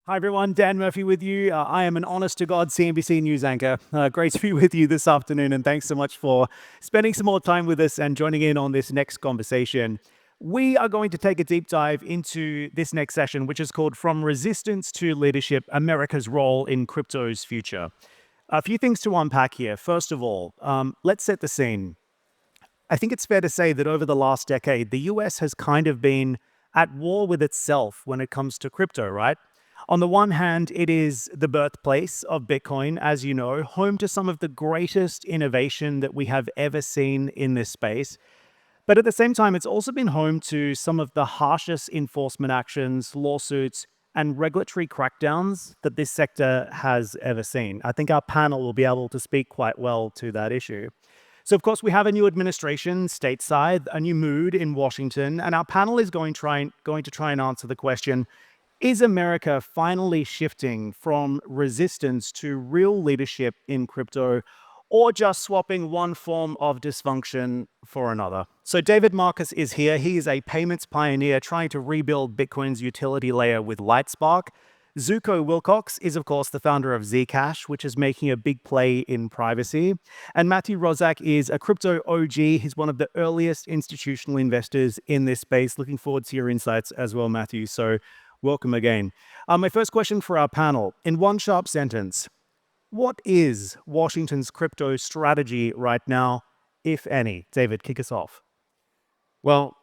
Hi everyone, Dan Murphy with you. I am an honest-to-God CNBC news anchor. Great to be with you this afternoon, and thanks so much for spending some more time with us and joining in on this next conversation. We are going to take a deep dive into this next session, which is called From Resistance to Leadership, America's Role in Crypto's Future. A few things to unpack here. First of all, let's set the scene. I think it's fair to say that over the last decade, the US has kind of been at war with itself when it comes to crypto, right? On the one hand, it is the birthplace of Bitcoin, as you know, home to some of the greatest innovation that we have ever seen in this space. But at the same time, it's also been home to some of the harshest enforcement actions, lawsuits, and regulatory crackdowns that this sector has ever seen. I think our panel will be able to speak quite well to that issue. So, of course, we have a new administration stateside, a new mood in Washington, and our panel is going to try and answer the question, is America finally shifting from resistance to real leadership in crypto, or just swapping one form of dysfunction for another? So David Marcus is here. He is a payments pioneer trying to rebuild Bitcoin's utility layer with Lightspark. Zooko Wilcox is, of course, the founder of Zcash, which is making a big play in privacy. And Matthew Roszak is a crypto OG. He's one of the earliest institutional investors in this space. Looking forward to your insights as well, Matthew. So welcome again. My first question for our panel, in one sharp sentence, what is Washington's crypto strategy right now, if any? David, kick us off. Well,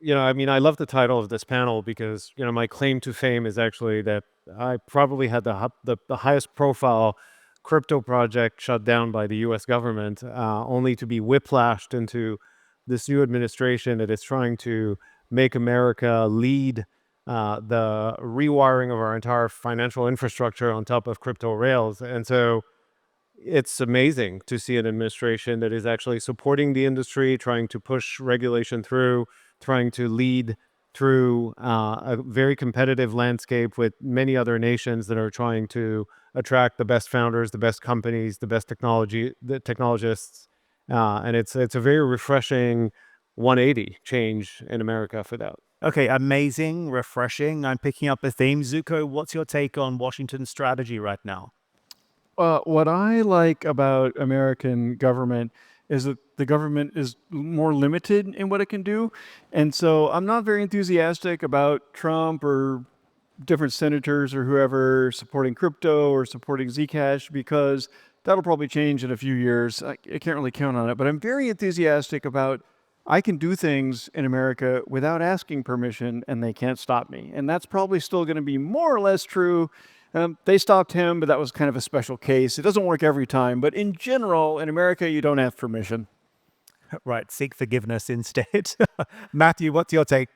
I love the title of this panel because, my claim to fame is actually that I probably had the highest profile crypto project shut down by the US government, only to be whiplashed into this new administration that is trying to make America lead the rewiring of our entire financial infrastructure on top of crypto rails. And so it's amazing to see an administration that is actually supporting the industry, trying to push regulation through, trying to lead through a very competitive landscape with many other nations that are trying to attract the best founders, the best companies, the best the technologists. And it's a very refreshing 180 change in America for that. Okay, amazing, refreshing. I'm picking up a theme. Zuko, what's your take on Washington's strategy right now? What I like about American government is that the government is more limited in what it can do. And so I'm not very enthusiastic about Trump or different senators or whoever supporting crypto or supporting Zcash, because that'll probably change in a few years. I can't really count on it, but I'm very enthusiastic about I can do things in America without asking permission and they can't stop me. And that's probably still going to be more or less true. They stopped him, but that was kind of a special case. It doesn't work every time, but in general, in America, you don't ask permission. Right, seek forgiveness instead. Matthew, what's your take?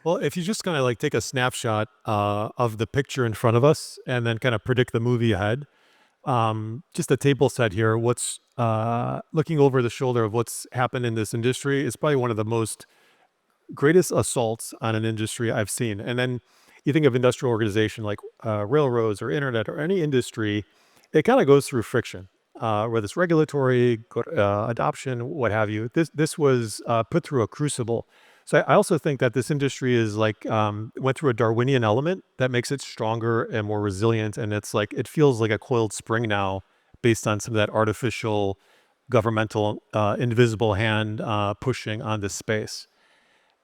Well, if you just kind of take a snapshot of the picture in front of us and then kind of predict the movie ahead, just a table set here, what's looking over the shoulder of what's happened in this industry is probably one of the greatest assaults on an industry I've seen. And then you think of industrial organization like railroads or internet or any industry, it kind of goes through friction, whether it's regulatory, adoption, what have you. This was put through a crucible. So I also think that this industry is went through a Darwinian element that makes it stronger and more resilient. And it feels like a coiled spring now based on some of that artificial governmental invisible hand pushing on this space.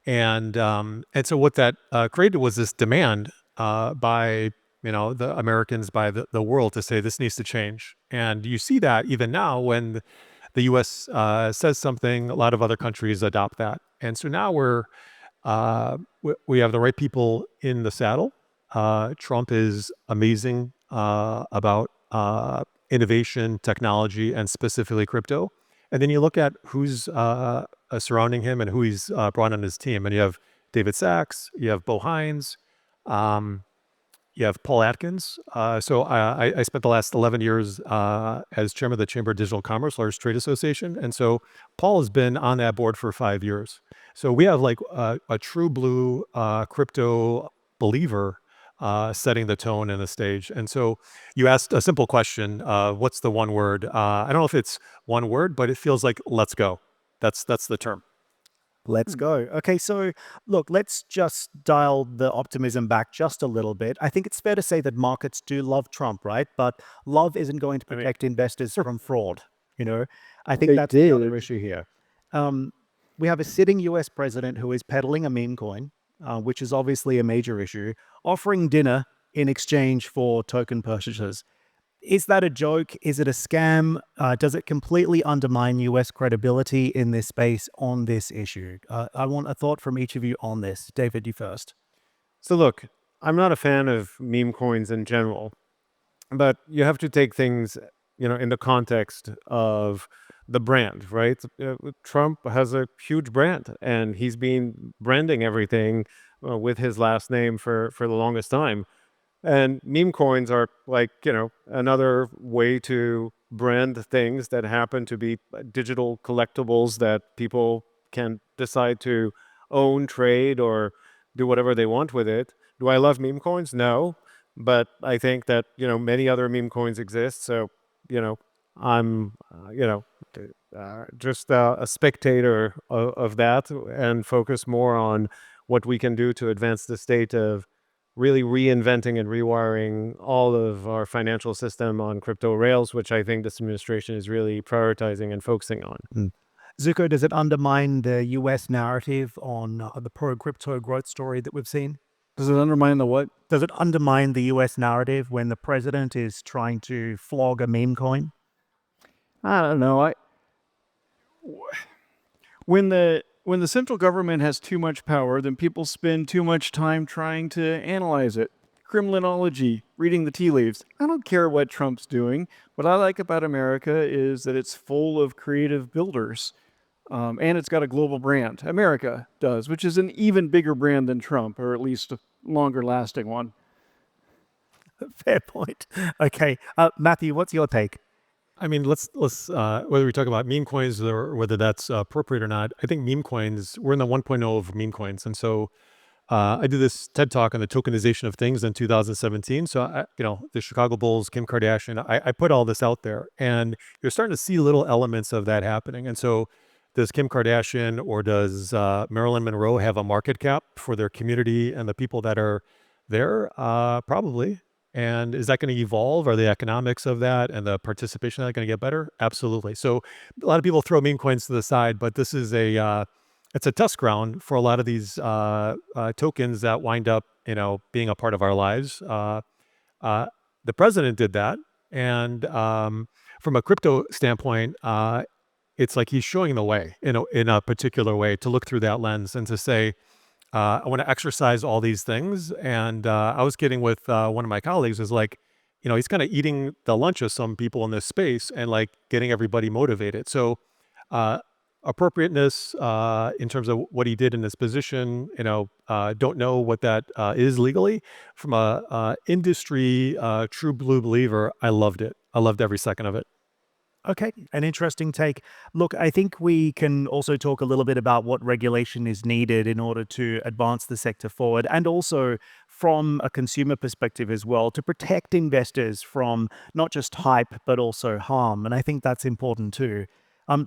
And so what that created was this demand by the Americans, by the world, to say this needs to change. And you see that even now when the U.S. Says something, a lot of other countries adopt that. And so now we have the right people in the saddle. Trump is amazing about innovation, technology, and specifically crypto. And then you look at who's surrounding him and who he's brought on his team. And you have David Sachs, you have Bo Hines, you have Paul Atkins. So I spent the last 11 years as chairman of the Chamber of Digital Commerce, largest trade association. And so Paul has been on that board for 5 years. So we have a true blue crypto believer setting the tone and the stage. And so you asked a simple question, what's the one word? I don't know if it's one word, but it feels like let's go. That's the term. Let's go. Okay, so look, let's just dial the optimism back just a little bit. I think it's fair to say that markets do love Trump, right? But love isn't going to I mean, protect investors from fraud. You know, I think they that's the other did. issue here. Um, we have a sitting US president who is peddling a meme coin, which is obviously a major issue, offering dinner in exchange for token purchases. Is that a joke? Is it a scam? Does it completely undermine US credibility in this space on this issue? I want a thought from each of you on this. David, you first. So look, I'm not a fan of meme coins in general, but you have to take things, in the context of the brand, right? Trump has a huge brand, and he's been branding everything with his last name for the longest time. And meme coins are like, another way to brand things that happen to be digital collectibles that people can decide to own, trade, or do whatever they want with it. Do I love meme coins? No. But I think that, many other meme coins exist. So, I'm, just a spectator of that and focus more on what we can do to advance the state of really reinventing and rewiring all of our financial system on crypto rails, which I think this administration is really prioritizing and focusing on. Zuko, does it undermine the US narrative on the pro crypto growth story that we've seen? Does it undermine the what? Does it undermine the US narrative when the president is trying to flog a meme coin? I don't know. When the central government has too much power, then people spend too much time trying to analyze it. Kremlinology, reading the tea leaves. I don't care what Trump's doing. What I like about America is that it's full of creative builders. And it's got a global brand. America does, which is an even bigger brand than Trump, or at least a longer lasting one. Fair point. Okay. Matthew, what's your take? I mean, let's whether we talk about meme coins or whether that's appropriate or not, I think meme coins, we're in the 1.0 of meme coins. And so I did this TED talk on the tokenization of things in 2017. So, the Chicago Bulls, Kim Kardashian, I put all this out there, and you're starting to see little elements of that happening. And so does Kim Kardashian or does Marilyn Monroe have a market cap for their community and the people that are there? Probably. And is that going to evolve? Are the economics of that and the participation of that going to get better? Absolutely. So a lot of people throw meme coins to the side, but this is it's a test ground for a lot of these tokens that wind up, being a part of our lives. The president did that. And from a crypto standpoint, it's like he's showing the way in a particular way to look through that lens and to say, I want to exercise all these things. And I was kidding with one of my colleagues is like, he's kind of eating the lunch of some people in this space and like getting everybody motivated. So appropriateness in terms of what he did in this position, don't know what that is legally. From a industry true blue believer, I loved it. I loved every second of it. Okay, an interesting take. Look, I think we can also talk a little bit about what regulation is needed in order to advance the sector forward, and also from a consumer perspective as well, to protect investors from not just hype, but also harm. And I think that's important too.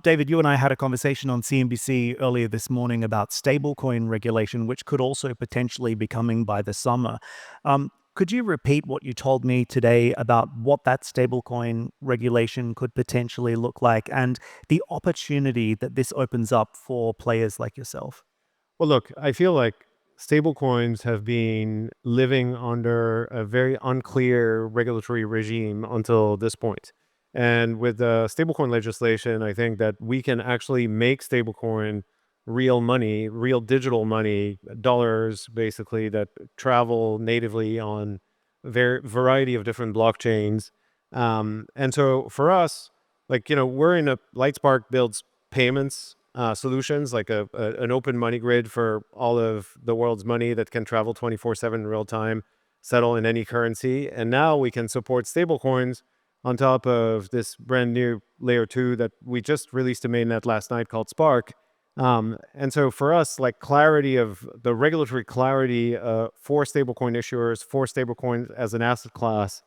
David, you and I had a conversation on CNBC earlier this morning about stablecoin regulation, which could also potentially be coming by the summer. Could you repeat what you told me today about what that stablecoin regulation could potentially look like and the opportunity that this opens up for players like yourself? Well, look, I feel like stablecoins have been living under a very unclear regulatory regime until this point. And with the stablecoin legislation, I think that we can actually make stablecoin real money, real digital money, dollars basically that travel natively on variety of different blockchains. And so for us, like, we're in Lightspark builds payments solutions, like an open money grid for all of the world's money that can travel 24/7 in real time, settle in any currency. And now we can support stablecoins on top of this brand new layer 2 that we just released a mainnet last night called Spark. And so for us, like clarity of the regulatory clarity for stablecoin issuers, for stablecoins as an asset class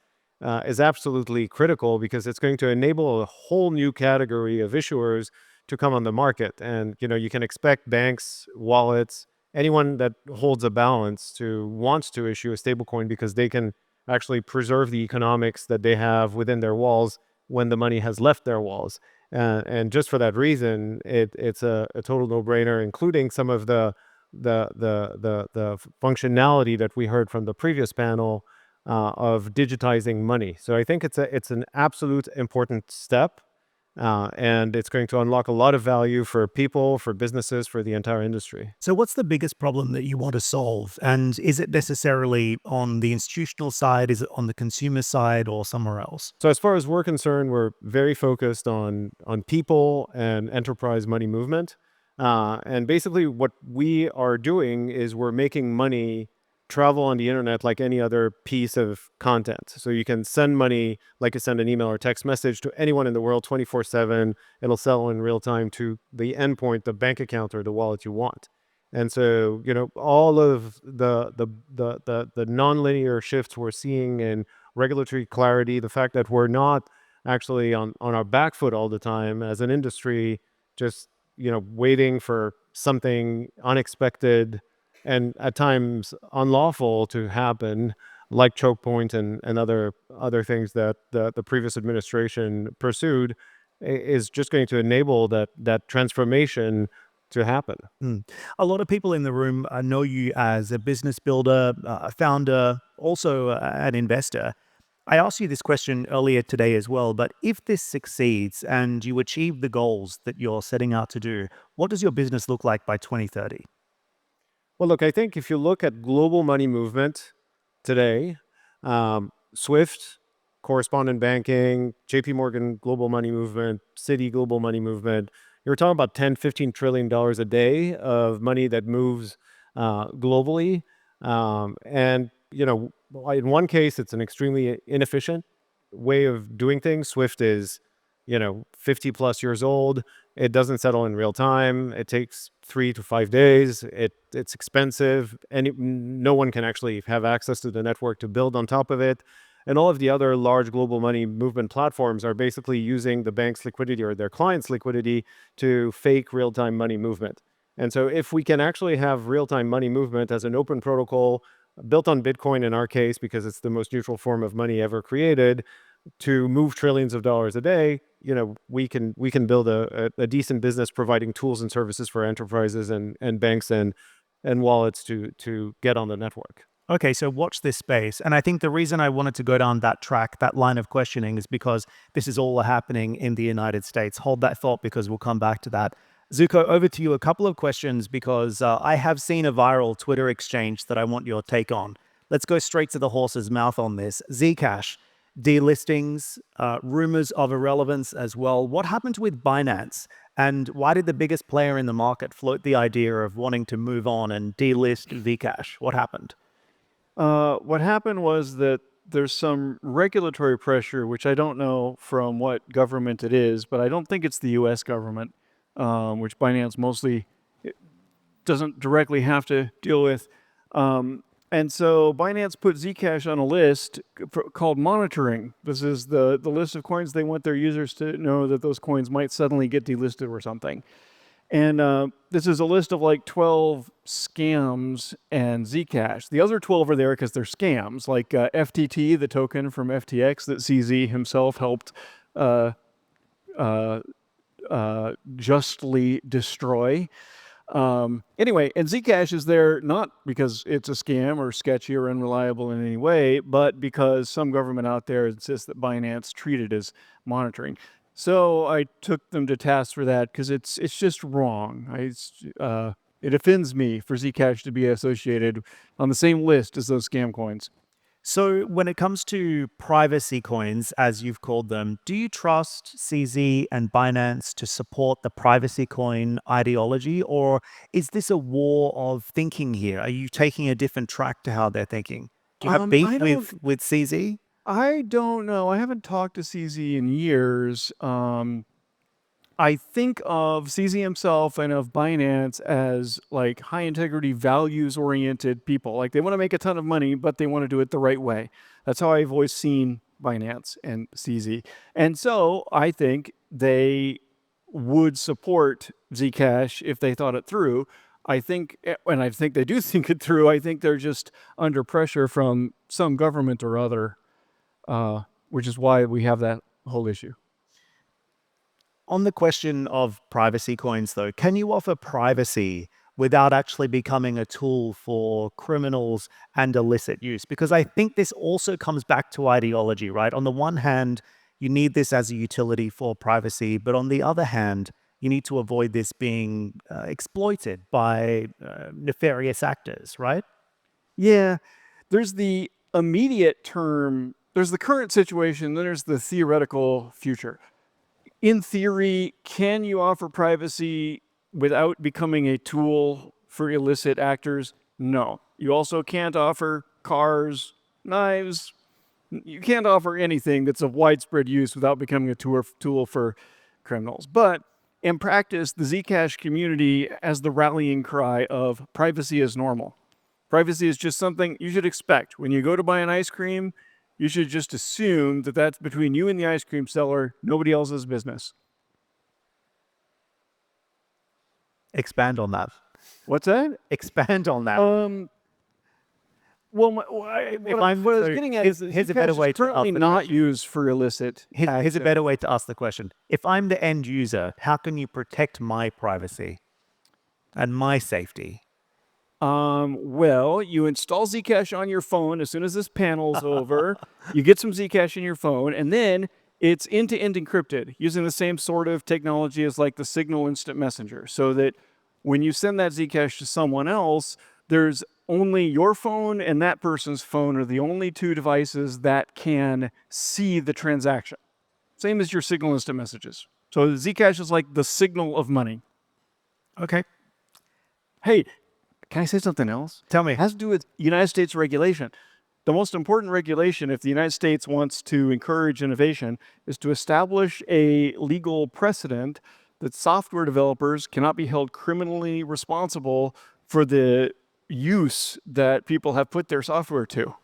is absolutely critical, because it's going to enable a whole new category of issuers to come on the market. And, you can expect banks, wallets, anyone that holds a balance to wants to issue a stablecoin because they can actually preserve the economics that they have within their walls when the money has left their walls. And just for that reason, it's a total no-brainer, including some of the functionality that we heard from the previous panel of digitizing money. So I think it's an absolute important step, and it's going to unlock a lot of value for people, for businesses, for the entire industry. So what's the biggest problem that you want to solve? And is it necessarily on the institutional side? Is it on the consumer side or somewhere else? So as far as we're concerned, we're very focused on people and enterprise money movement. And basically what we are doing is we're making money travel on the internet like any other piece of content. So you can send money, like you send an email or text message to anyone in the world 24/7. It'll sell in real time to the endpoint, the bank account or the wallet you want. And so, all of the nonlinear shifts we're seeing in regulatory clarity, the fact that we're not actually on our back foot all the time as an industry, just waiting for something unexpected and at times unlawful to happen, like choke point and other things that the previous administration pursued, is just going to enable that transformation to happen. A lot of people in the room know you as a business builder, a founder, also an investor. I asked you this question earlier today as well, but if this succeeds and you achieve the goals that you're setting out to do, what does your business look like by 2030? Well, look, I think if you look at global money movement today, SWIFT, correspondent banking, JP Morgan global money movement, Citi global money movement, you're talking about $10-15 trillion a day of money that moves globally. And, in one case, it's an extremely inefficient way of doing things. SWIFT is, 50 plus years old. It doesn't settle in real time. It takes 3 to 5 days. It's expensive, and no one can actually have access to the network to build on top of it. And all of the other large global money movement platforms are basically using the bank's liquidity or their clients' liquidity to fake real-time money movement. And so if we can actually have real-time money movement as an open protocol built on Bitcoin in our case, because it's the most neutral form of money ever created, to move trillions of dollars a day, we can build a decent business providing tools and services for enterprises and banks and wallets to get on the network. Okay, so watch this space. And I think the reason I wanted to go down that track, that line of questioning, is because this is all happening in the United States. Hold that thought because we'll come back to that. Zooko, over to you. A couple of questions because I have seen a viral Twitter exchange that I want your take on. Let's go straight to the horse's mouth on this. Zcash, delistings, rumors of irrelevance as well. What happened with Binance? And why did the biggest player in the market float the idea of wanting to move on and delist Zcash? What happened? What happened was that there's some regulatory pressure, which I don't know from what government it is, but I don't think it's the U.S. government, which Binance mostly doesn't directly have to deal with. And so Binance put Zcash on a list called monitoring. This is the list of coins they want their users to know that those coins might suddenly get delisted or something. And this is a list of like 12 scams and Zcash. The other 12 are there because they're scams, like FTT, the token from FTX that CZ himself helped justly destroy. Anyway, and Zcash is there not because it's a scam or sketchy or unreliable in any way, but because some government out there insists that Binance treat it as monitoring. So I took them to task for that because it's just wrong. It offends me for Zcash to be associated on the same list as those scam coins. So when it comes to privacy coins, as you've called them, do you trust CZ and Binance to support the privacy coin ideology, or is this a war of thinking here? Are you taking a different track to how they're thinking? Do you have beef with CZ? I don't know. I haven't talked to CZ in years. I think of CZ himself and of Binance as like high integrity, values oriented people. Like they want to make a ton of money, but they want to do it the right way. That's how I've always seen Binance and CZ. And so I think they would support Zcash if they thought it through. I think, and I think they do think it through. I think they're just under pressure from some government or other, which is why we have that whole issue. On the question of privacy coins, though, can you offer privacy without actually becoming a tool for criminals and illicit use? Because I think this also comes back to ideology, right? On the one hand, you need this as a utility for privacy, but on the other hand, you need to avoid this being exploited by nefarious actors, right? Yeah, there's the immediate term, there's the current situation, then there's the theoretical future. In theory, can you offer privacy without becoming a tool for illicit actors? No. You also can't offer cars, knives. You can't offer anything that's of widespread use without becoming a tool for criminals. But in practice, the Zcash community has the rallying cry of privacy is normal. Privacy is just something you should expect. When you go to buy an ice cream, you should just assume that that's between you and the ice cream seller, nobody else's business. Expand on that. What's that? Expand on that. Well, what I was so getting at here's- is here's a Zcash better is way to currently ask the not used for illicit. Here's a better way to ask the question. If I'm the end user, how can you protect my privacy and my safety? Well, you install Zcash on your phone as soon as this panel's over. You get some Zcash in your phone, and then it's end-to-end encrypted using the same sort of technology as like the Signal Instant Messenger, so that when you send that Zcash to someone else, there's only your phone and that person's phone are the only two devices that can see the transaction. Same as your Signal Instant Messages. So Zcash is like the signal of money. Okay. Hey, can I say something else? Tell me. It has to do with United States regulation. The most important regulation, if the United States wants to encourage innovation, is to establish a legal precedent that software developers cannot be held criminally responsible for the use that people have put their software to.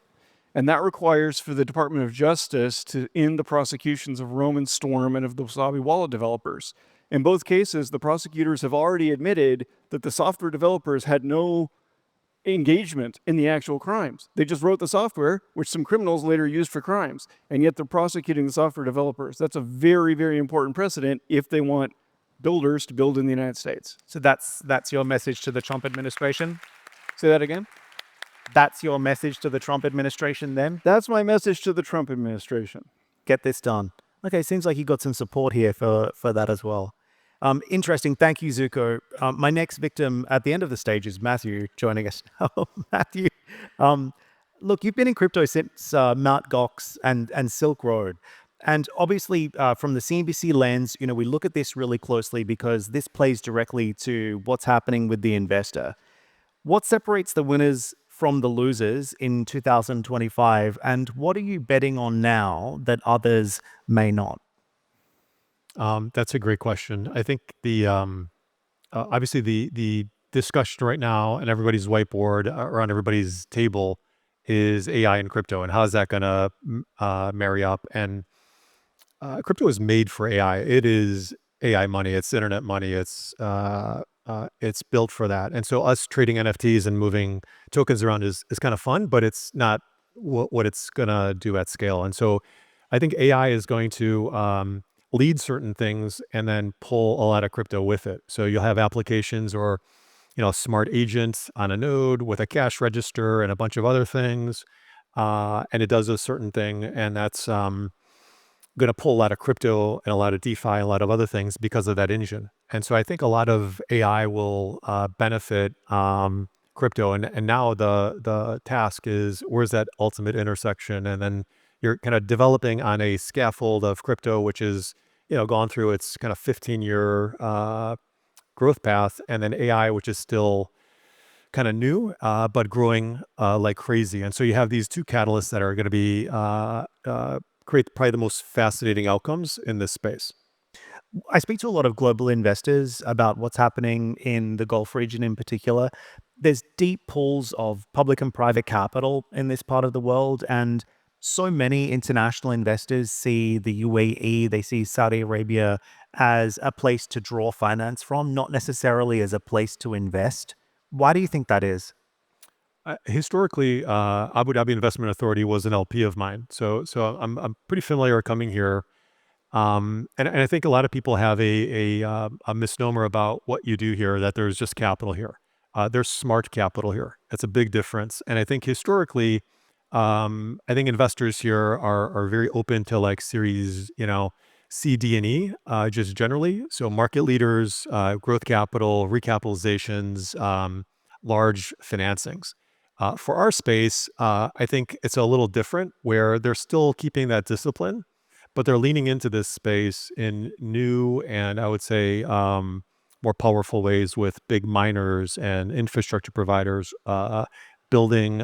And that requires for the Department of Justice to end the prosecutions of Roman Storm and of the Wasabi wallet developers. In both cases, the prosecutors have already admitted that the software developers had no engagement in the actual crimes. They just wrote the software, which some criminals later used for crimes, and yet they're prosecuting the software developers. That's a very, very important precedent if they want builders to build in the United States. So that's your message to the Trump administration? Say that again? That's your message to the Trump administration then? That's my message to the Trump administration. Get this done. Okay, seems like you got some support here for that as well. Interesting. Thank you, Zooko. My next victim at the end of the stage is Matthew joining us now. Matthew, look, you've been in crypto since Mt. Gox and Silk Road. And obviously, from the CNBC lens, we look at this really closely because this plays directly to what's happening with the investor. What separates the winners from the losers in 2025, and what are you betting on now that others may not? That's a great question. I think the obviously the discussion right now and everybody's whiteboard around everybody's table is AI and crypto, and how's that going to marry up? And crypto is made for AI. It is AI money. It's internet money. It's built for that. And so us trading NFTs and moving tokens around is kind of fun, but it's not what it's going to do at scale. And so I think AI is going to lead certain things and then pull a lot of crypto with it. So you'll have applications or, smart agents on a node with a cash register and a bunch of other things. And it does a certain thing. And that's going to pull a lot of crypto and a lot of DeFi and a lot of other things because of that engine. And so I think a lot of AI will benefit crypto. And now the task is, where's that ultimate intersection? And then you're kind of developing on a scaffold of crypto, which is, gone through its kind of 15-year growth path. And then AI, which is still kind of new, but growing like crazy. And so you have these two catalysts that are going to be create probably the most fascinating outcomes in this space. I speak to a lot of global investors about what's happening in the Gulf region in particular. There's deep pools of public and private capital in this part of the world, and so many international investors see the UAE, they see Saudi Arabia as a place to draw finance from, not necessarily as a place to invest. Why do you think that is? Historically, Abu Dhabi Investment Authority was an LP of mine, so I'm pretty familiar coming here. And I think a lot of people have a misnomer about what you do here, that there's just capital here. There's smart capital here. It's a big difference. And I think historically, I think investors here are very open to like series, C, D, and E, just generally. So market leaders, growth capital, recapitalizations, large financings. For our space, I think it's a little different where they're still keeping that discipline, but they're leaning into this space in new and I would say more powerful ways with big miners and infrastructure providers building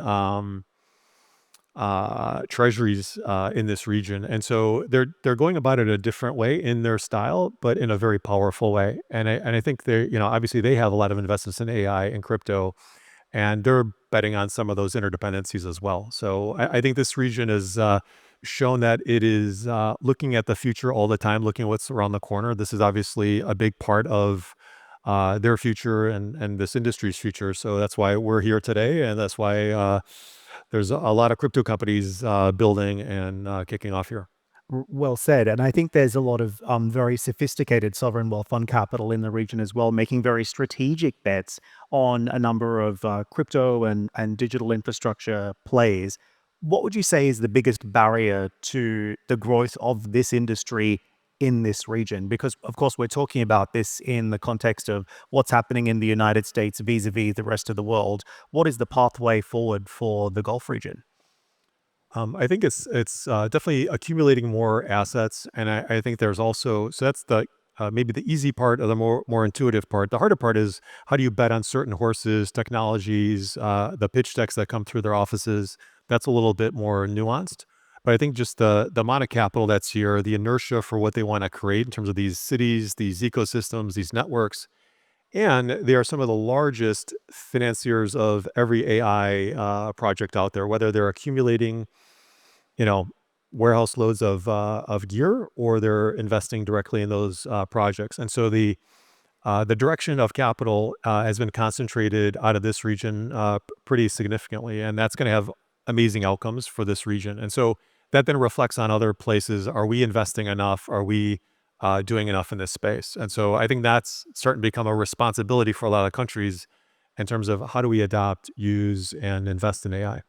treasuries in this region. And so they're going about it a different way in their style, but in a very powerful way. And I think they, obviously they have a lot of investments in AI and crypto, and they're betting on some of those interdependencies as well. So I think this region has shown that it is looking at the future all the time, looking at what's around the corner. This is obviously a big part of their future and this industry's future. So that's why we're here today, and that's why there's a lot of crypto companies building and kicking off here. Well said. And I think there's a lot of very sophisticated sovereign wealth fund capital in the region as well, making very strategic bets on a number of crypto and digital infrastructure plays. What would you say is the biggest barrier to the growth of this industry in this region? Because, of course, we're talking about this in the context of what's happening in the United States vis-a-vis the rest of the world. What is the pathway forward for the Gulf region? I think it's definitely accumulating more assets, and I think there's also, so that's the maybe the easy part or the more intuitive part. The harder part is how do you bet on certain horses, technologies, the pitch decks that come through their offices. That's a little bit more nuanced. But I think just the amount of capital that's here, the inertia for what they want to create in terms of these cities, these ecosystems, these networks, and they are some of the largest financiers of every AI project out there, whether they're accumulating you know, warehouse loads of gear, or they're investing directly in those projects. And so the direction of capital has been concentrated out of this region pretty significantly, and that's going to have amazing outcomes for this region. And so that then reflects on other places. Are we investing enough? Are we doing enough in this space? And so I think that's starting to become a responsibility for a lot of countries in terms of how do we adopt, use, and invest in AI.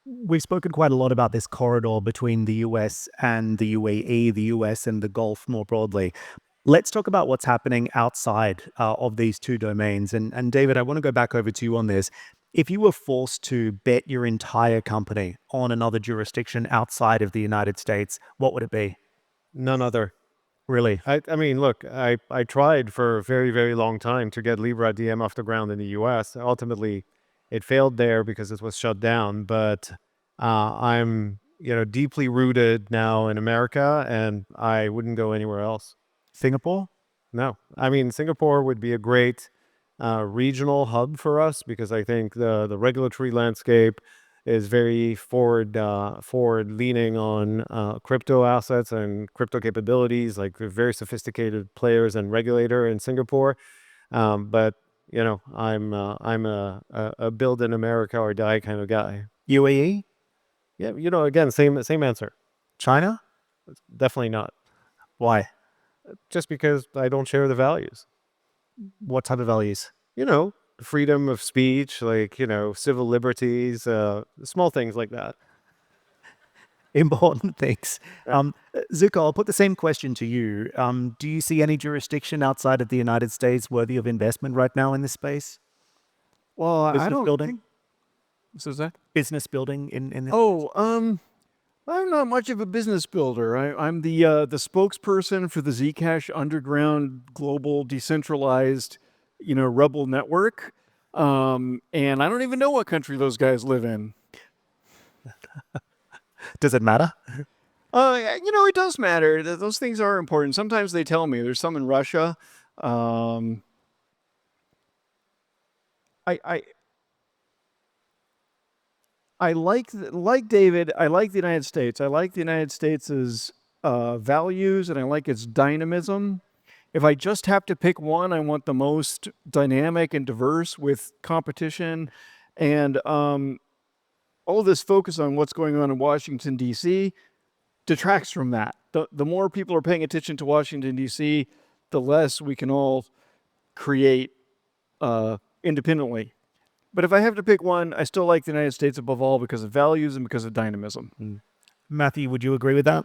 We've spoken quite a lot about this corridor between the US and the UAE, the US and the Gulf more broadly. Let's talk about what's happening outside of these two domains. And David, I want to go back over to you on this. If you were forced to bet your entire company on another jurisdiction outside of the United States, what would it be? None other. Really? I mean, look, I tried for a very, very long time to get Libra DM off the ground in the US. Ultimately, it failed there because it was shut down. But I'm, deeply rooted now in America, and I wouldn't go anywhere else. Singapore? No. I mean, Singapore would be a great regional hub for us because I think the regulatory landscape is very forward leaning on crypto assets and crypto capabilities, like very sophisticated players and regulator in Singapore. But I'm a build in America or die kind of guy. UAE? Yeah, again, same answer. China? Definitely not. Why? Just because I don't share the values. What type of values? Freedom of speech, like, civil liberties, small things like that. Important things. Zooko, I'll put the same question to you. Do you see any jurisdiction outside of the United States worthy of investment right now in this space? Well, I Business don't building? think so. Is that? Business building in this? Oh, I'm not much of a business builder. I'm the spokesperson for the Zcash underground global decentralized, rebel network. And I don't even know what country those guys live in. Does it matter? It does matter. Those things are important. Sometimes they tell me there's some in Russia. I like David. I like the United States. I like the United States' values, and I like its dynamism. If I just have to pick one, I want the most dynamic and diverse with competition, and all this focus on what's going on in Washington D.C. detracts from that. The more people are paying attention to Washington D.C., the less we can all create independently. But if I have to pick one, I still like the United States above all because of values and because of dynamism. Matthew, would you agree with that?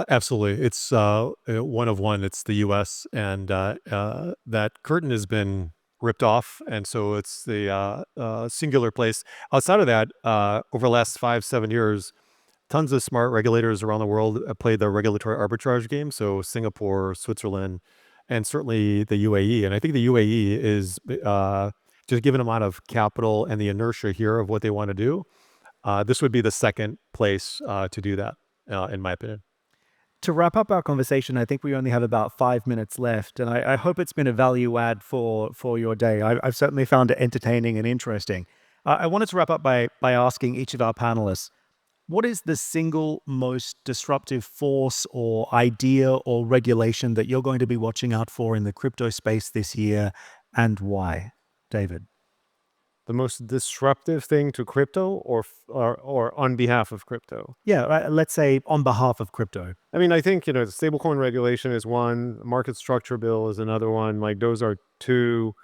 Absolutely. It's one of one. It's the U.S. and that curtain has been ripped off, and so it's the singular place. Outside of that, over the last 5-7 years, tons of smart regulators around the world played the regulatory arbitrage game. So Singapore, Switzerland, and certainly the UAE. And I think the UAE is just given amount of capital and the inertia here of what they want to do. This would be the second place to do that, in my opinion. To wrap up our conversation, I think we only have about 5 minutes left, and I hope it's been a value add for your day. I've certainly found it entertaining and interesting. I wanted to wrap up by asking each of our panelists, what is the single most disruptive force or idea or regulation that you're going to be watching out for in the crypto space this year, and why? David? The most disruptive thing to crypto or on behalf of crypto? Yeah, let's say on behalf of crypto. I mean, I think, the stablecoin regulation is one, market structure bill is another one. Like, those are two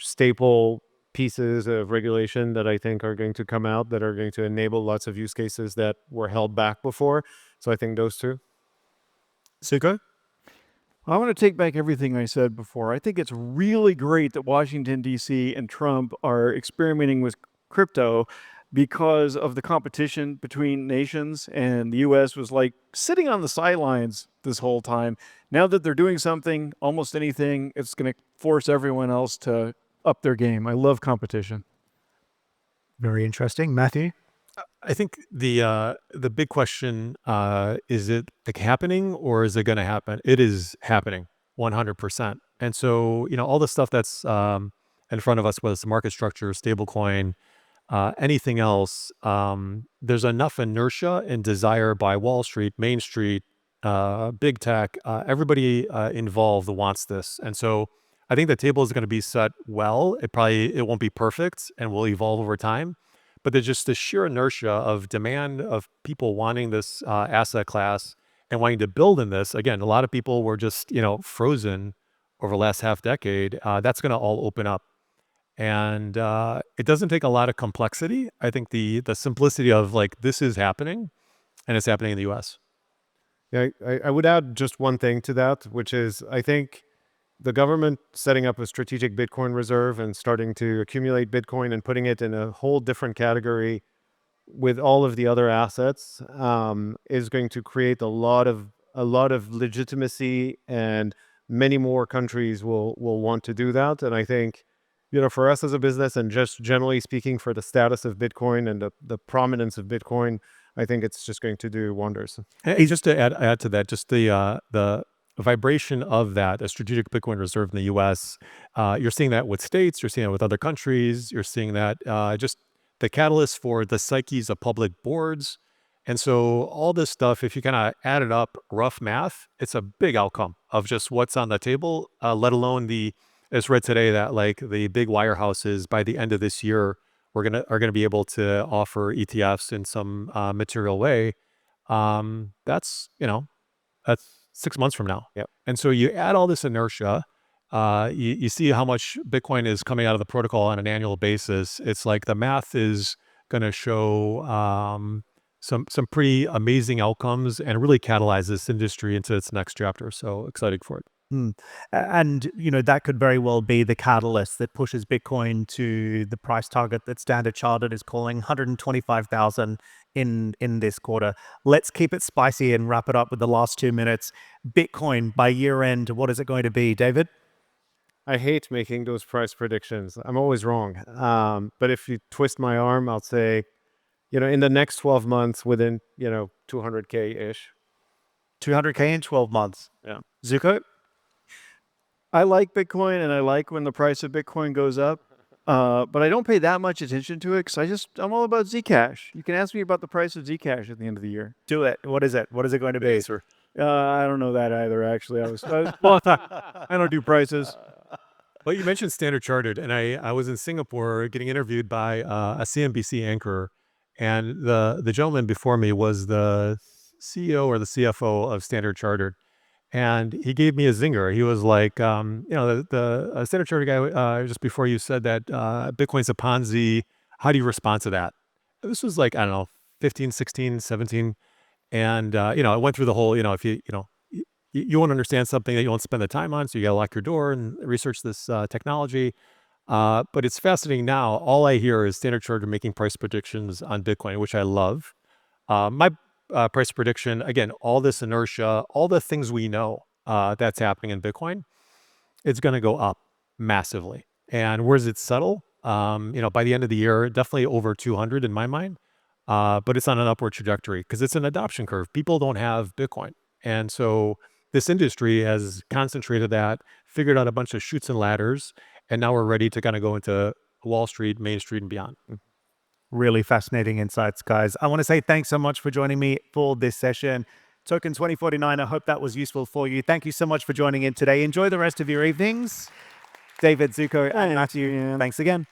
staple pieces of regulation that I think are going to come out that are going to enable lots of use cases that were held back before. So I think those two. Zooko? I want to take back everything I said before. I think it's really great that Washington, D.C. and Trump are experimenting with crypto because of the competition between nations, and the U.S. was like sitting on the sidelines this whole time. Now that they're doing something, almost anything, it's going to force everyone else to up their game. I love competition. Very interesting. Matthew? I think the big question, is it like happening or is it going to happen? It is happening 100%. And so, all the stuff that's in front of us, whether it's market structure, stablecoin, anything else, there's enough inertia and desire by Wall Street, Main Street, big tech, everybody involved wants this. And so I think the table is going to be set well. It won't be perfect and will evolve over time. But there's just the sheer inertia of demand of people wanting this asset class and wanting to build in this. Again, a lot of people were just, frozen over the last half decade. That's going to all open up. And it doesn't take a lot of complexity. I think the simplicity of like, this is happening and it's happening in the US. Yeah, I would add just one thing to that, which is I think the government setting up a strategic Bitcoin reserve and starting to accumulate Bitcoin and putting it in a whole different category with all of the other assets is going to create a lot of legitimacy, and many more countries will want to do that. And I think, for us as a business and just generally speaking for the status of Bitcoin and the prominence of Bitcoin, I think it's just going to do wonders. Hey, just to add to that, just the vibration of that, a strategic Bitcoin reserve in the U.S., you're seeing that with states, you're seeing it with other countries, you're seeing that just the catalyst for the psyches of public boards. And so all this stuff, if you kind of add it up, rough math, it's a big outcome of just what's on the table, let alone it's read today that like the big wirehouses by the end of this year are gonna be able to offer ETFs in some material way. That's 6 months from now. Yep. And so you add all this inertia, you see how much Bitcoin is coming out of the protocol on an annual basis. It's like the math is going to show some pretty amazing outcomes and really catalyze this industry into its next chapter. So excited for it. And, that could very well be the catalyst that pushes Bitcoin to the price target that Standard Chartered is calling 125,000 in this quarter. Let's keep it spicy and wrap it up with the last 2 minutes. Bitcoin by year end, what is it going to be, David? I hate making those price predictions. I'm always wrong. But if you twist my arm, I'll say, in the next 12 months within, 200K-ish. 200K in 12 months. Yeah. Zooko? I like Bitcoin, and I like when the price of Bitcoin goes up. But I don't pay that much attention to it because I'm all about Zcash. You can ask me about the price of Zcash at the end of the year. Do it. What is it? What is it going to be? I don't know that either, actually. Well, I don't do prices. Well, you mentioned Standard Chartered, and I was in Singapore getting interviewed by a CNBC anchor, and the gentleman before me was the CEO or the CFO of Standard Chartered, and he gave me a zinger. He was like, the Standard Chartered guy just before you said that Bitcoin's a Ponzi. How do you respond to that? This was like, I don't know, 15, 16, 17. And, I went through the whole, if you won't understand something that you won't spend the time on, so you got to lock your door and research this technology. But it's fascinating now. All I hear is Standard Chartered making price predictions on Bitcoin, which I love. My price prediction, again, all this inertia, all the things we know that's happening in Bitcoin, it's going to go up massively. And where does it settle? By the end of the year, definitely over 200 in my mind. But it's on an upward trajectory because it's an adoption curve. People don't have Bitcoin. And so this industry has concentrated that, figured out a bunch of chutes and ladders, and now we're ready to kind of go into Wall Street, Main Street, and beyond. Really fascinating insights, guys. I want to say thanks so much for joining me for this session. Token2049, I hope that was useful for you. Thank you so much for joining in today. Enjoy the rest of your evenings. David, Zooko, and Matthew, thanks again.